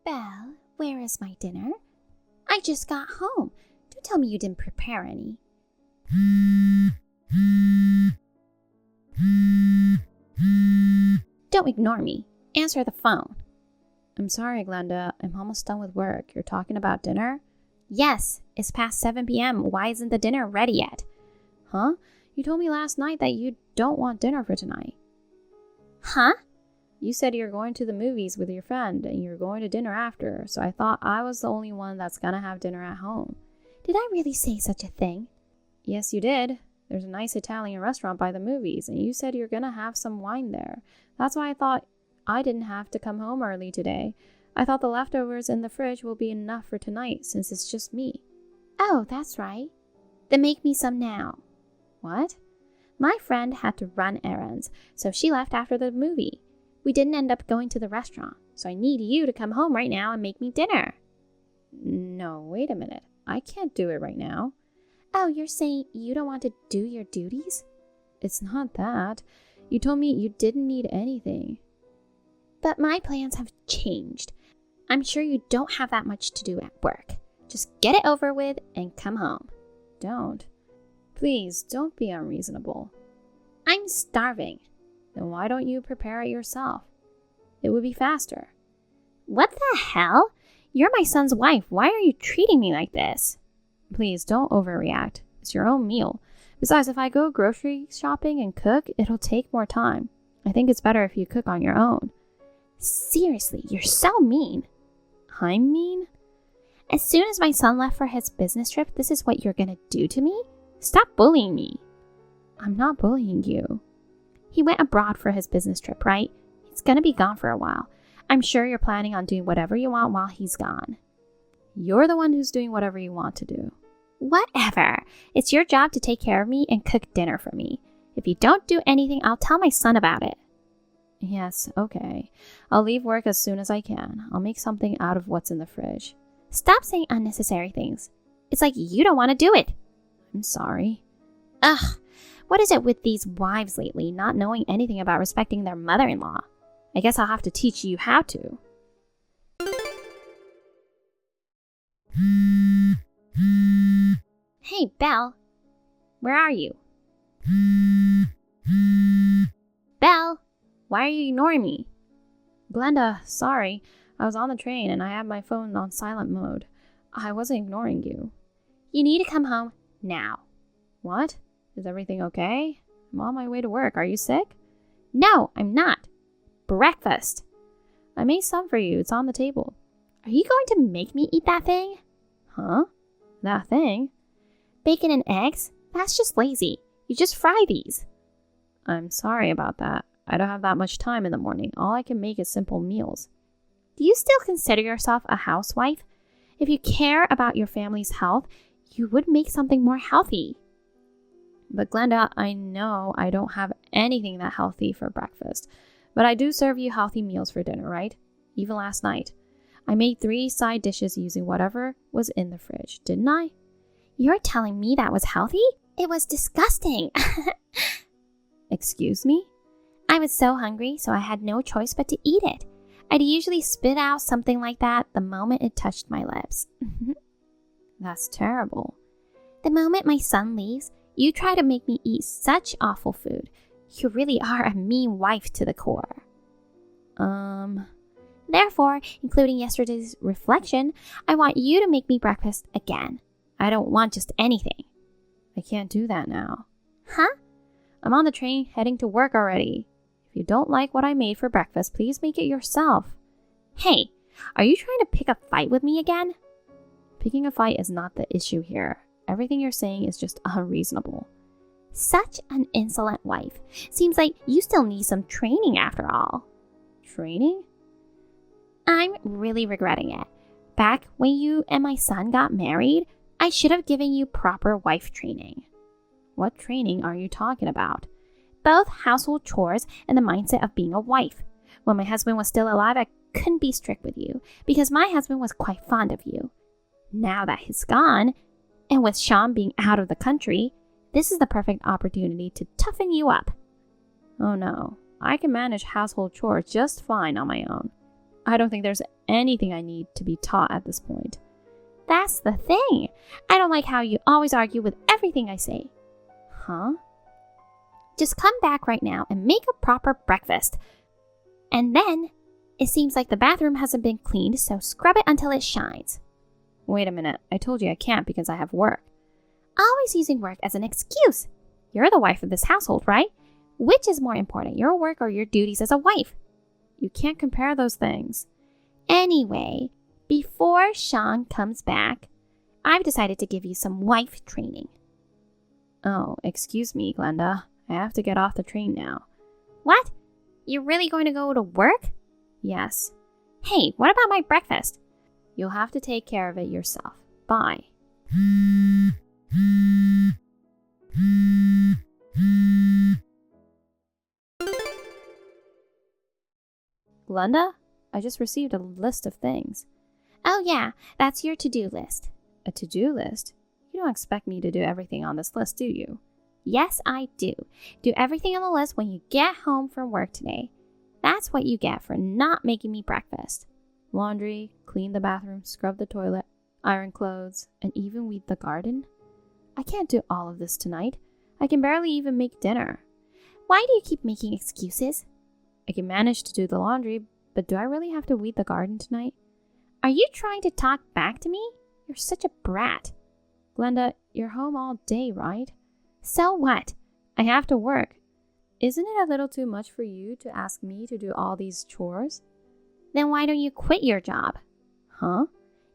Belle, where is my dinner? I just got home. Don't tell me you didn't prepare any. Don't ignore me. Answer the phone. I'm sorry, Glenda. I'm almost done with work. You're talking about dinner? Yes, it's past 7 p.m. Why isn't the dinner ready yet? Huh? You told me last night that you don't want dinner for tonight. Huh? You said you're going to the movies with your friend and you're going to dinner after, so I thought I was the only one that's gonna have dinner at home. Did I really say such a thing? Yes, you did. There's a nice Italian restaurant by the movies, and you said you're gonna have some wine there. That's why I thought I didn't have to come home early today. I thought the leftovers in the fridge will be enough for tonight since it's just me. Oh, that's right. Then make me some now. What? My friend had to run errands, so she left after the movie. We didn't end up going to the restaurant, so I need you to come home right now and make me dinner. No, wait a minute. I can't do it right now. Oh, you're saying you don't want to do your duties? It's not that. You told me you didn't need anything. But my plans have changed. I'm sure you don't have that much to do at work. Just get it over with and come home. Don't. Please, don't be unreasonable. I'm starving. Then why don't you prepare it yourself? It would be faster. What the hell? You're my son's wife. Why are you treating me like this? Please, don't overreact. It's your own meal. Besides, if I go grocery shopping and cook, it'll take more time. I think it's better if you cook on your own. Seriously, you're so mean. I'm mean? As soon as my son left for his business trip, this is what you're gonna do to me? Stop bullying me. I'm not bullying you. He went abroad for his business trip, right? He's gonna be gone for a while. I'm sure you're planning on doing whatever you want while he's gone. You're the one who's doing whatever you want to do. Whatever. It's your job to take care of me and cook dinner for me. If you don't do anything, I'll tell my son about it. Yes, okay. I'll leave work as soon as I can. I'll make something out of what's in the fridge. Stop saying unnecessary things. It's like you don't want to do it. I'm sorry. Ugh, what is it with these wives lately, not knowing anything about respecting their mother-in-law? I guess I'll have to teach you how to. Hey, Belle. Where are you? Belle, why are you ignoring me? Glenda, sorry. I was on the train and I had my phone on silent mode. I wasn't ignoring you. You need to come home now. What? Is everything okay? I'm on my way to work. Are you sick? No, I'm not. Breakfast. I made some for you. It's on the table. Are you going to make me eat that thing? Huh? That thing? Bacon and eggs? That's just lazy. You just fry these. I'm sorry about that. I don't have that much time in the morning. All I can make is simple meals. Do you still consider yourself a housewife? If you care about your family's health, you would make something more healthy. But Glenda, I know I don't have anything that healthy for breakfast. But I do serve you healthy meals for dinner, right? Even last night. I made 3 side dishes using whatever was in the fridge, didn't I? You're telling me that was healthy? It was disgusting. Excuse me? I was so hungry, so I had no choice but to eat it. I'd usually spit out something like that the moment it touched my lips. That's terrible. The moment my son leaves, you try to make me eat such awful food. You really are a mean wife to the core. Therefore, including yesterday's reflection, I want you to make me breakfast again. I don't want just anything. I can't do that now. Huh? I'm on the train heading to work already. If you don't like what I made for breakfast, please make it yourself. Hey, are you trying to pick a fight with me again? Picking a fight is not the issue here. Everything you're saying is just unreasonable. Such an insolent wife. Seems like you still need some training after all. Training? I'm really regretting it. Back when you and my son got married, I should have given you proper wife training. What training are you talking about? Both household chores and the mindset of being a wife. When my husband was still alive, I couldn't be strict with you because my husband was quite fond of you. Now that he's gone, and with Sean being out of the country, this is the perfect opportunity to toughen you up. Oh no, I can manage household chores just fine on my own. I don't think there's anything I need to be taught at this point. That's the thing. I don't like how you always argue with everything I say. Huh? Just come back right now and make a proper breakfast. And then, it seems like the bathroom hasn't been cleaned, so scrub it until it shines. Wait a minute. I told you I can't because I have work. Always using work as an excuse. You're the wife of this household, right? Which is more important, your work or your duties as a wife? You can't compare those things. Anyway, before Sean comes back, I've decided to give you some wife training. Oh, excuse me, Glenda. I have to get off the train now. What? You're really going to go to work? Yes. Hey, what about my breakfast? You'll have to take care of it yourself. Bye. Glenda, I just received a list of things. Oh yeah, that's your to-do list. A to-do list? You don't expect me to do everything on this list, do you? Yes, I do. Do everything on the list when you get home from work today. That's what you get for not making me breakfast. Laundry, clean the bathroom, scrub the toilet, iron clothes, and even weed the garden? I can't do all of this tonight. I can barely even make dinner. Why do you keep making excuses? I can manage to do the laundry, but do I really have to weed the garden tonight? Are you trying to talk back to me? You're such a brat. Glenda, you're home all day, right? So what? I have to work. Isn't it a little too much for you to ask me to do all these chores? Then why don't you quit your job? Huh?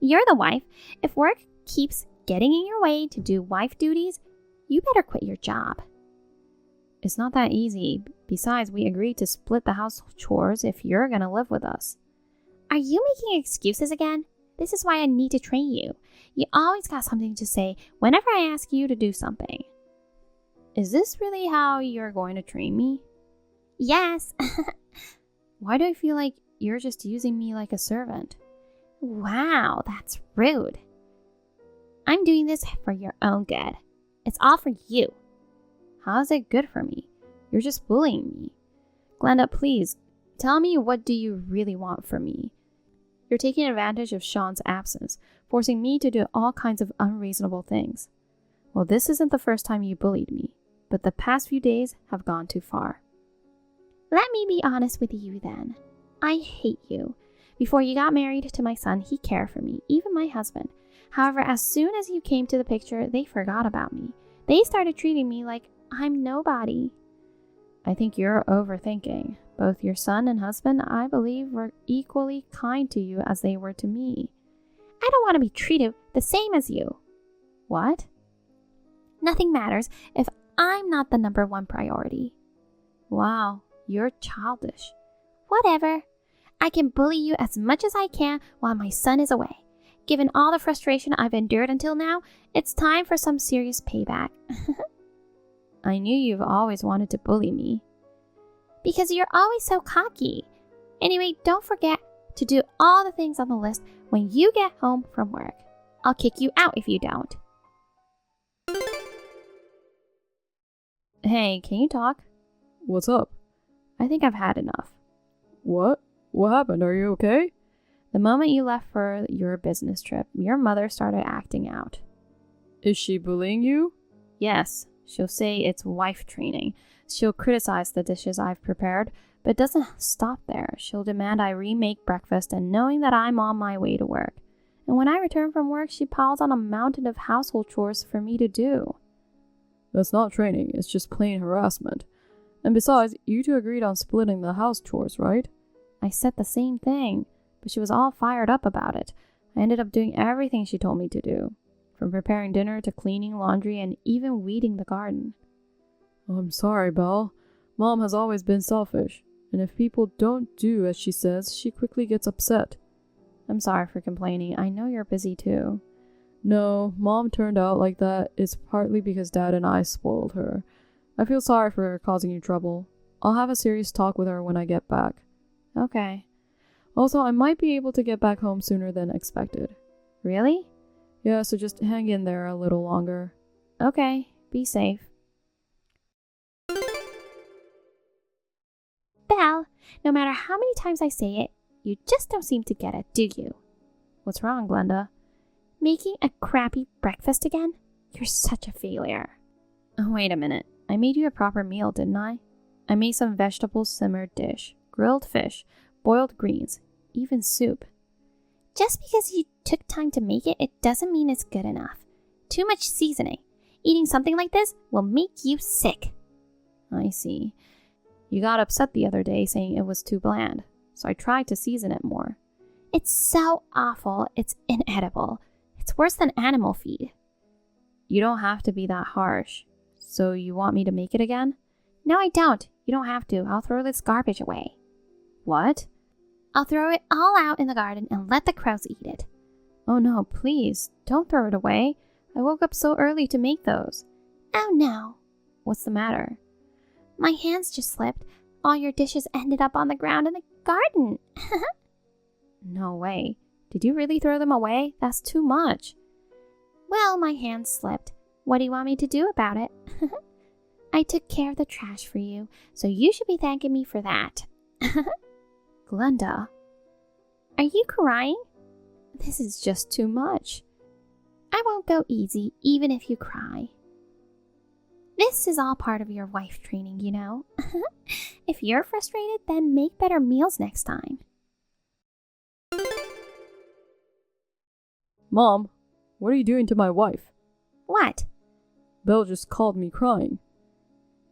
You're the wife. If work keeps getting in your way to do wife duties, you better quit your job. It's not that easy. Besides, we agreed to split the household chores if you're gonna live with us. Are you making excuses again? This is why I need to train you. You always got something to say whenever I ask you to do something. Is this really how you're going to train me? Yes. Why do I feel like you're just using me like a servant? Wow, that's rude. I'm doing this for your own good. It's all for you. How is it good for me? You're just bullying me. Glenda, please, tell me, what do you really want from me? You're taking advantage of Sean's absence, forcing me to do all kinds of unreasonable things. Well, this isn't the first time you bullied me, but the past few days have gone too far. Let me be honest with you then. I hate you. Before you got married to my son, he cared for me, even my husband. However, as soon as you came to the picture, they forgot about me. They started treating me like I'm nobody. I think you're overthinking. Both your son and husband, I believe, were equally kind to you as they were to me. I don't want to be treated the same as you. What? Nothing matters if I'm not the number one priority. Wow, you're childish. Whatever. I can bully you as much as I can while my son is away. Given all the frustration I've endured until now, it's time for some serious payback. I knew you've always wanted to bully me. Because you're always so cocky. Anyway, don't forget to do all the things on the list when you get home from work. I'll kick you out if you don't. Hey, can you talk? What's up? I think I've had enough. What? What happened? Are you okay? The moment you left for your business trip, your mother started acting out. Is she bullying you? Yes. She'll say it's wife training. She'll criticize the dishes I've prepared, but it doesn't stop there. She'll demand I remake breakfast and knowing that I'm on my way to work. And when I return from work, she piles on a mountain of household chores for me to do. That's not training, it's just plain harassment. And besides, you two agreed on splitting the house chores, right? I said the same thing, but she was all fired up about it. I ended up doing everything she told me to do. From preparing dinner to cleaning laundry and even weeding the garden. I'm sorry, Belle. Mom has always been selfish, and if people don't do as she says, she quickly gets upset. I'm sorry for complaining. I know you're busy too. No, Mom turned out like that is partly because Dad and I spoiled her. I feel sorry for causing you trouble. I'll have a serious talk with her when I get back. Okay. Also, I might be able to get back home sooner than expected. Really? Yeah, so just hang in there a little longer. Okay, be safe. Belle, no matter how many times I say it, You just don't seem to get it, do you? What's wrong, Glenda? Making a crappy breakfast again? You're such a failure. Oh, wait a minute. I made you a proper meal, didn't I? I made some vegetable simmered dish, grilled fish, boiled greens, even soup. Just because you took time to make it, it doesn't mean it's good enough. Too much seasoning. Eating something like this will make you sick. I see. You got upset the other day saying it was too bland, so I tried to season it more. It's so awful, it's inedible. It's worse than animal feed. You don't have to be that harsh. So you want me to make it again? No, I don't. You don't have to. I'll throw this garbage away. What? I'll throw it all out in the garden and let the crows eat it. Oh no, please, don't throw it away. I woke up so early to make those. Oh no. What's the matter? My hands just slipped. All your dishes ended up on the ground in the garden. No way. Did you really throw them away? That's too much. Well, my hands slipped. What do you want me to do about it? I took care of the trash for you, so you should be thanking me for that. Glenda. Are you crying? This is just too much. I won't go easy, even if you cry. This is all part of your wife training, you know. If you're frustrated, then make better meals next time. Mom, what are you doing to my wife? What? Belle just called me crying.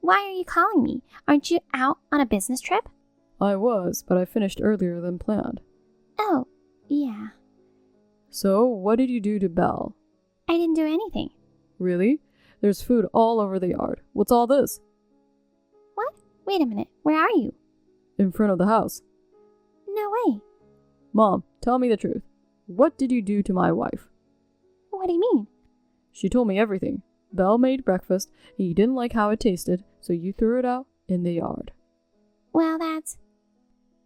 Why are you calling me? Aren't you out on a business trip? I was, but I finished earlier than planned. Oh, yeah. So, what did you do to Belle? I didn't do anything. Really? There's food all over the yard. What's all this? What? Wait a minute. Where are you? In front of the house. No way. Mom, tell me the truth. What did you do to my wife? What do you mean? She told me everything. Belle made breakfast, and you didn't like how it tasted, so you threw it out in the yard. Well, that's...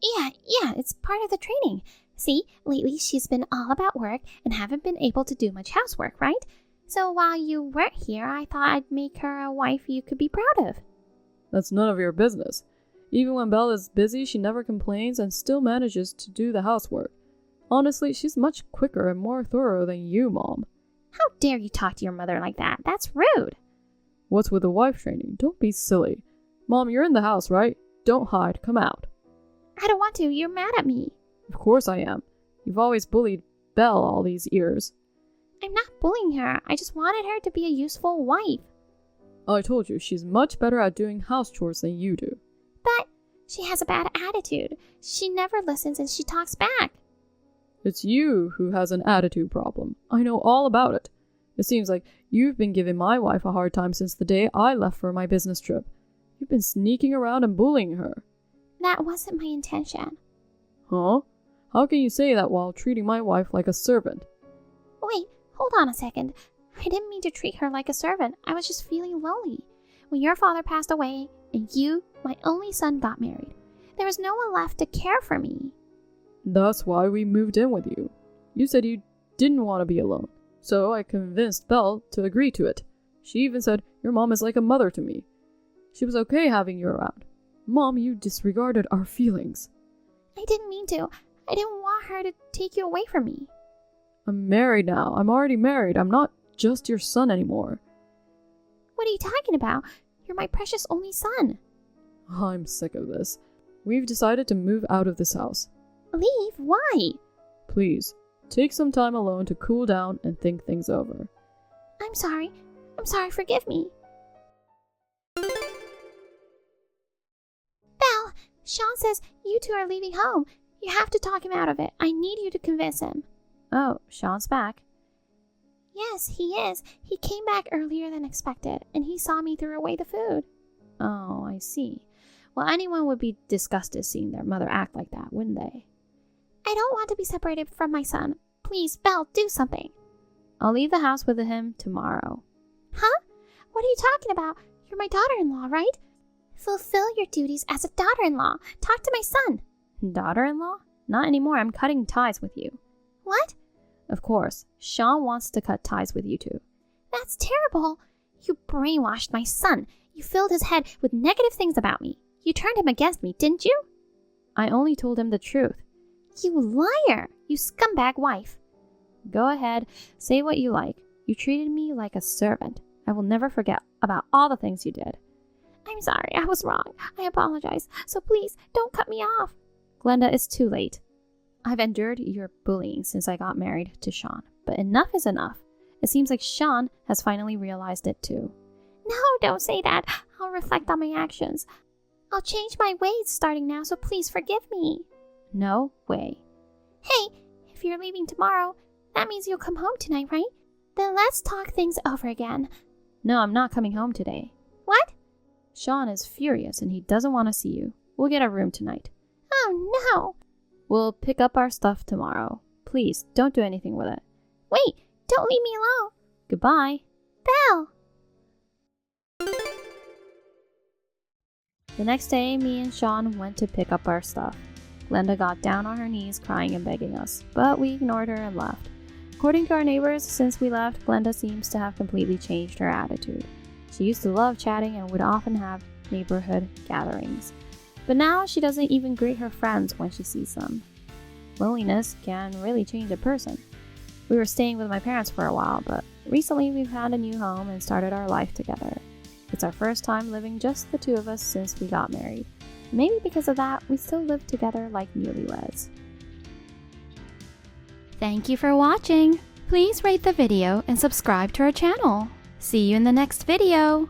Yeah, it's part of the training. See, lately she's been all about work and haven't been able to do much housework, right? So while you weren't here, I thought I'd make her a wife you could be proud of. That's none of your business. Even when Belle is busy, she never complains and still manages to do the housework. Honestly, she's much quicker and more thorough than you, Mom. How dare you talk to your mother like that? That's rude. What's with the wife training? Don't be silly. Mom, you're in the house, right? Don't hide. Come out. I don't want to. You're mad at me. Of course I am. You've always bullied Belle all these years. I'm not bullying her. I just wanted her to be a useful wife. I told you, she's much better at doing house chores than you do. But she has a bad attitude. She never listens and she talks back. It's you who has an attitude problem. I know all about it. It seems like you've been giving my wife a hard time since the day I left for my business trip. You've been sneaking around and bullying her. That wasn't my intention. Huh? How can you say that while treating my wife like a servant? Wait, hold on a second. I didn't mean to treat her like a servant. I was just feeling lonely. When your father passed away and you, my only son, got married, there was no one left to care for me. That's why we moved in with you. You said you didn't want to be alone, so I convinced Belle to agree to it. She even said, your mom is like a mother to me. She was okay having you around. Mom, you disregarded our feelings. I didn't mean to. I didn't want her to take you away from me. I'm married now. I'm already married. I'm not just your son anymore. What are you talking about? You're my precious only son. I'm sick of this. We've decided to move out of this house. Leave? Why? Please, take some time alone to cool down and think things over. I'm sorry. Forgive me. Belle, Sean says you two are leaving home. You have to talk him out of it. I need you to convince him. Oh, Sean's back. Yes, he is. He came back earlier than expected, and he saw me throw away the food. Oh, I see. Well, anyone would be disgusted seeing their mother act like that, wouldn't they? I don't want to be separated from my son. Please, Belle, do something. I'll leave the house with him tomorrow. Huh? What are you talking about? You're my daughter-in-law, right? Fulfill your duties as a daughter-in-law. Talk to my son. Daughter-in-law? Not anymore. I'm cutting ties with you. What? Of course. Sean wants to cut ties with you two. That's terrible. You brainwashed my son. You filled his head with negative things about me. You turned him against me, didn't you? I only told him the truth. You liar! You scumbag wife! Go ahead, say what you like. You treated me like a servant. I will never forget about all the things you did. I'm sorry, I was wrong. I apologize. So please, don't cut me off. Glenda, it's too late. I've endured your bullying since I got married to Sean, but enough is enough. It seems like Sean has finally realized it too. No, don't say that. I'll reflect on my actions. I'll change my ways starting now, so please forgive me. No way. Hey, if you're leaving tomorrow, that means you'll come home tonight, right? Then let's talk things over again. No, I'm not coming home today. What? Sean is furious and he doesn't want to see you. We'll get a room tonight. Oh no! We'll pick up our stuff tomorrow. Please, don't do anything with it. Wait, don't leave me alone. Goodbye. Belle! The next day, me and Sean went to pick up our stuff. Glenda got down on her knees crying and begging us, but we ignored her and left. According to our neighbors, since we left, Glenda seems to have completely changed her attitude. She used to love chatting and would often have neighborhood gatherings. But now she doesn't even greet her friends when she sees them. Loneliness can really change a person. We were staying with my parents for a while, but recently we've found a new home and started our life together. It's our first time living just the two of us since we got married. Maybe because of that, we still live together like newlyweds. Thank you for watching. Please rate the video and subscribe to our channel. See you in the next video.